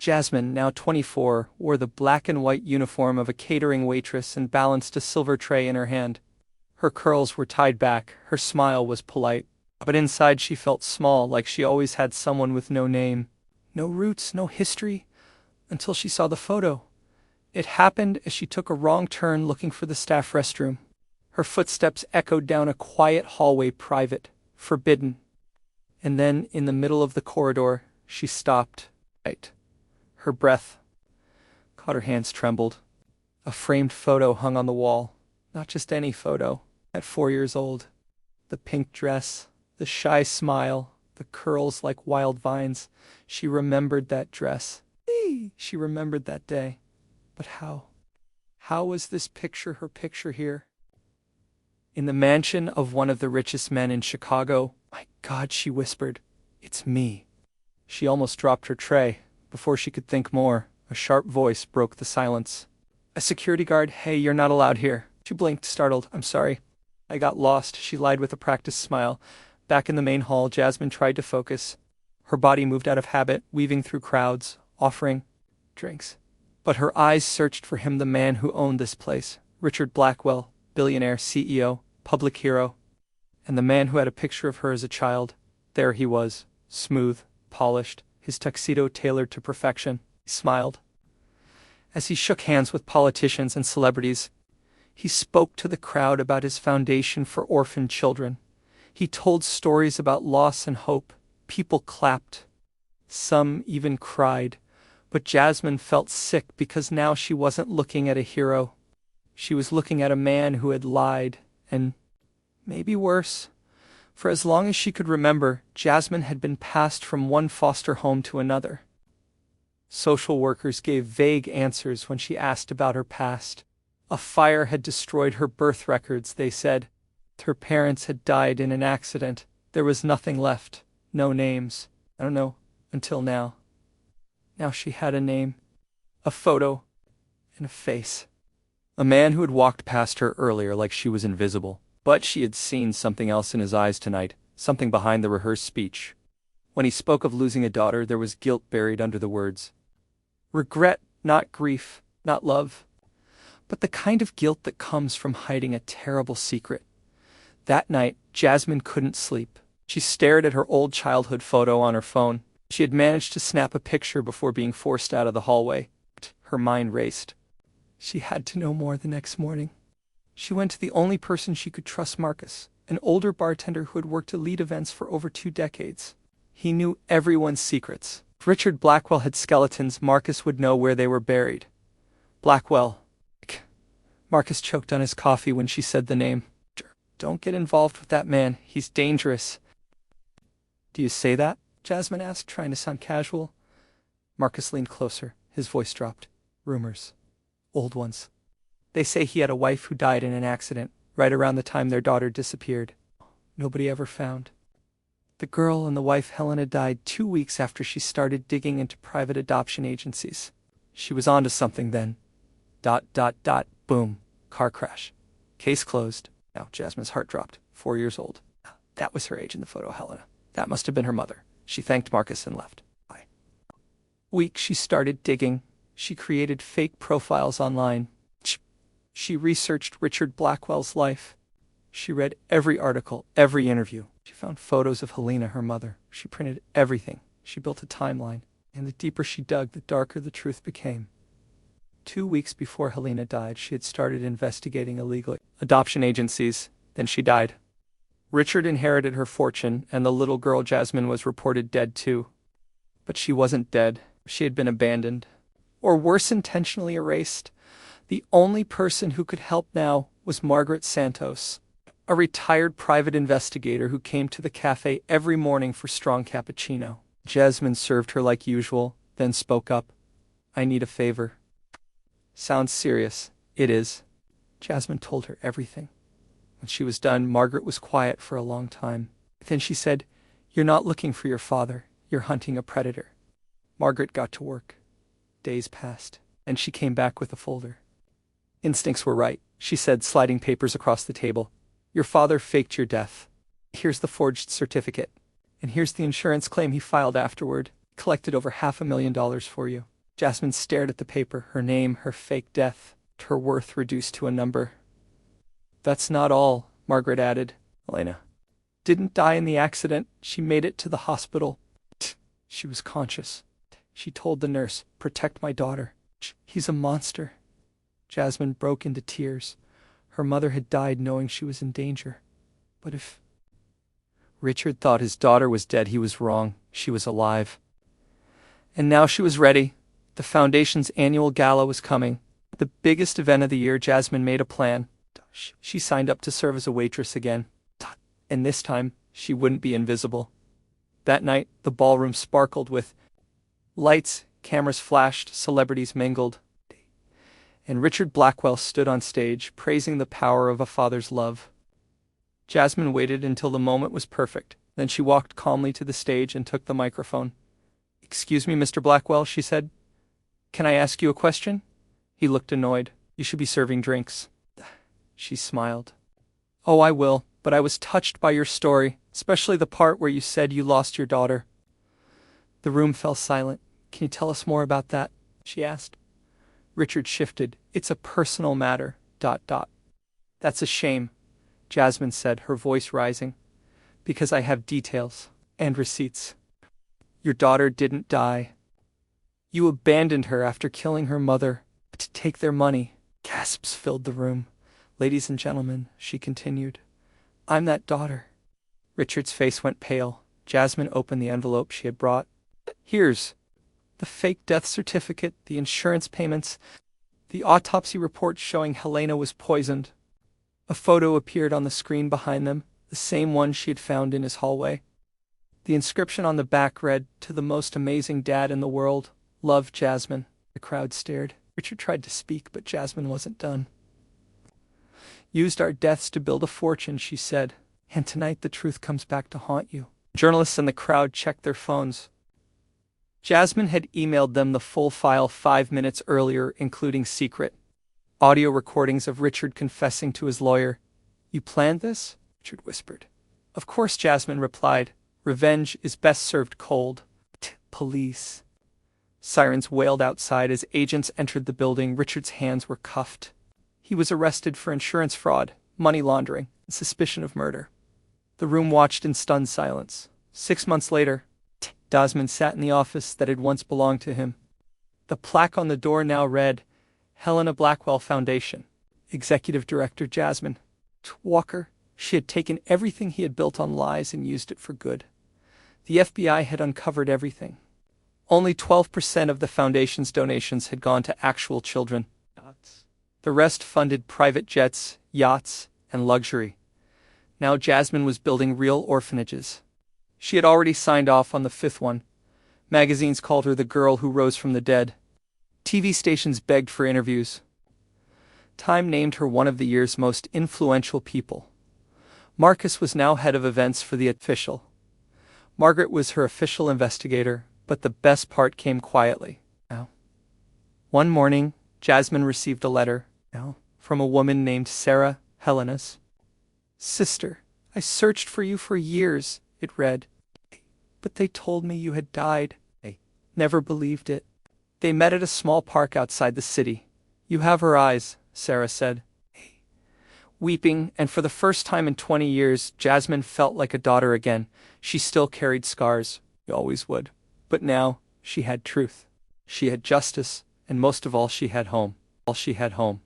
Jasmine, now 24, wore the black and white uniform of a catering waitress and balanced a silver tray in her hand. Her curls were tied back, her smile was polite, but inside she felt small, like she always had someone with no name, no roots, no history, until she saw the photo. It happened as she took a wrong turn looking for the staff restroom. Her footsteps echoed down a quiet hallway, private, forbidden. And then, in the middle of the corridor, she stopped. Her breath caught, her hands trembled. A framed photo hung on the wall. Not just any photo. At 4 years old. The pink dress, the shy smile, the curls like wild vines. She remembered that dress. She remembered that day. But how? How was this picture her picture here? In the mansion of one of the richest men in Chicago. My God, she whispered. It's me. She almost dropped her tray. Before she could think more, a sharp voice broke the silence. A security guard. Hey, you're not allowed here. She blinked, startled. I'm sorry. I got lost, she lied with a practiced smile. Back in the main hall, Jasmine tried to focus. Her body moved out of habit, weaving through crowds, offering drinks. But her eyes searched for him, the man who owned this place. Richard Blackwell, billionaire, CEO, public hero. And the man who had a picture of her as a child. There he was, smooth, polished, his tuxedo tailored to perfection. He smiled. As he shook hands with politicians and celebrities, he spoke to the crowd about his foundation for orphan children. He told stories about loss and hope. People clapped. Some even cried. But Jasmine felt sick because now she wasn't looking at a hero. She was looking at a man who had lied, and maybe worse. For as long as she could remember, Jasmine had been passed from one foster home to another. Social workers gave vague answers when she asked about her past. A fire had destroyed her birth records, they said. Her parents had died in an accident. There was nothing left. No names. I don't know, until now. Now she had a name, a photo, and a face. A man who had walked past her earlier like she was invisible. But she had seen something else in his eyes tonight, something behind the rehearsed speech. When he spoke of losing a daughter, there was guilt buried under the words. Regret, not grief, not love, but the kind of guilt that comes from hiding a terrible secret. That night, Jasmine couldn't sleep. She stared at her old childhood photo on her phone. She had managed to snap a picture before being forced out of the hallway. Her mind raced. She had to know more the next morning. She went to the only person she could trust, Marcus, an older bartender who had worked at lead events for over 2 decades. He knew everyone's secrets. If Richard Blackwell had skeletons, Marcus would know where they were buried. Blackwell. Marcus choked on his coffee when she said the name. Don't get involved with that man. He's dangerous. Do you say that? Jasmine asked, trying to sound casual. Marcus leaned closer. His voice dropped. Rumors. Old ones. They say he had a wife who died in an accident, right around the time their daughter disappeared. Nobody ever found. The girl and the wife, Helena, died 2 weeks after she started digging into private adoption agencies. She was onto something then. ... Boom. Car crash. Case closed. Now Jasmine's heart dropped. 4 years old. That was her age in the photo, Helena. That must have been her mother. She thanked Marcus and left. Bye. Week she started digging. She created fake profiles online. She researched Richard Blackwell's life. She read every article, every interview. She found photos of Helena, her mother. She printed everything. She built a timeline. And the deeper she dug, the darker the truth became. 2 weeks before Helena died, she had started investigating illegal adoption agencies. Then she died. Richard inherited her fortune, and the little girl Jasmine was reported dead too. But she wasn't dead. She had been abandoned. Or worse, intentionally erased. The only person who could help now was Margaret Santos, a retired private investigator who came to the cafe every morning for strong cappuccino. Jasmine served her like usual, then spoke up. I need a favor. Sounds serious. It is. Jasmine told her everything. When she was done, Margaret was quiet for a long time. Then she said, You're not looking for your father. You're hunting a predator. Margaret got to work. Days passed, and she came back with a folder. Instincts were right, she said, sliding papers across the table. Your father faked your death. Here's the forged certificate. And here's the insurance claim he filed afterward. Collected over $500,000 for you. Jasmine stared at the paper, her name, her fake death, her worth reduced to a number. That's not all, Margaret added. Helena didn't die in the accident. She made it to the hospital. She was conscious. She told the nurse, "Protect my daughter. He's a monster." Jasmine broke into tears. Her mother had died knowing she was in danger. But if Richard thought his daughter was dead, he was wrong. She was alive. And now she was ready. The Foundation's annual gala was coming. The biggest event of the year. Jasmine made a plan. She signed up to serve as a waitress again. And this time, she wouldn't be invisible. That night, the ballroom sparkled with lights, cameras flashed, celebrities mingled. And Richard Blackwell stood on stage, praising the power of a father's love. Jasmine waited until the moment was perfect. Then she walked calmly to the stage and took the microphone. "Excuse me, Mr. Blackwell," she said. "Can I ask you a question?" He looked annoyed. "You should be serving drinks." She smiled. "Oh, I will, but I was touched by your story, especially the part where you said you lost your daughter." The room fell silent. "Can you tell us more about that?" she asked. Richard shifted. "It's a personal matter. ... That's a shame," Jasmine said, her voice rising. "Because I have details and receipts. Your daughter didn't die. You abandoned her after killing her mother to take their money." Gasps filled the room. "Ladies and gentlemen," she continued, "I'm that daughter." Richard's face went pale. Jasmine opened the envelope she had brought. "Here's the fake death certificate, the insurance payments, the autopsy report showing Helena was poisoned." A photo appeared on the screen behind them, the same one she had found in his hallway. The inscription on the back read, "To the most amazing dad in the world, love, Jasmine." The crowd stared. Richard tried to speak, but Jasmine wasn't done. "Used our deaths to build a fortune," she said, "and tonight the truth comes back to haunt you." Journalists in the crowd checked their phones. Jasmine had emailed them the full file 5 minutes earlier, including secret audio recordings of Richard confessing to his lawyer. "You planned this?" Richard whispered. "Of course," Jasmine replied. "Revenge is best served cold." Police. Sirens wailed outside as agents entered the building. Richard's hands were cuffed. He was arrested for insurance fraud, money laundering, and suspicion of murder. The room watched in stunned silence. 6 months later, Jasmine sat in the office that had once belonged to him. The plaque on the door now read, "Helena Blackwell Foundation. Executive Director Jasmine Walker." She had taken everything he had built on lies and used it for good. The FBI had uncovered everything. Only 12% of the foundation's donations had gone to actual children. The rest funded private jets, yachts, and luxury. Now Jasmine was building real orphanages. She had already signed off on the 5th one. Magazines called her the girl who rose from the dead. TV stations begged for interviews. Time named her one of the year's most influential people. Marcus was now head of events for the official. Margaret was her official investigator, but the best part came quietly. One morning, Jasmine received a letter from a woman named Sarah, Helena's sister. "I searched for you for years," it read. "But they told me you had died. I never believed it." They met at a small park outside the city. "You have her eyes," Sarah said. Weeping, and for the first time in 20 years, Jasmine felt like a daughter again. She still carried scars. She always would. But now, she had truth. She had justice, and most of all, she had home. She had home.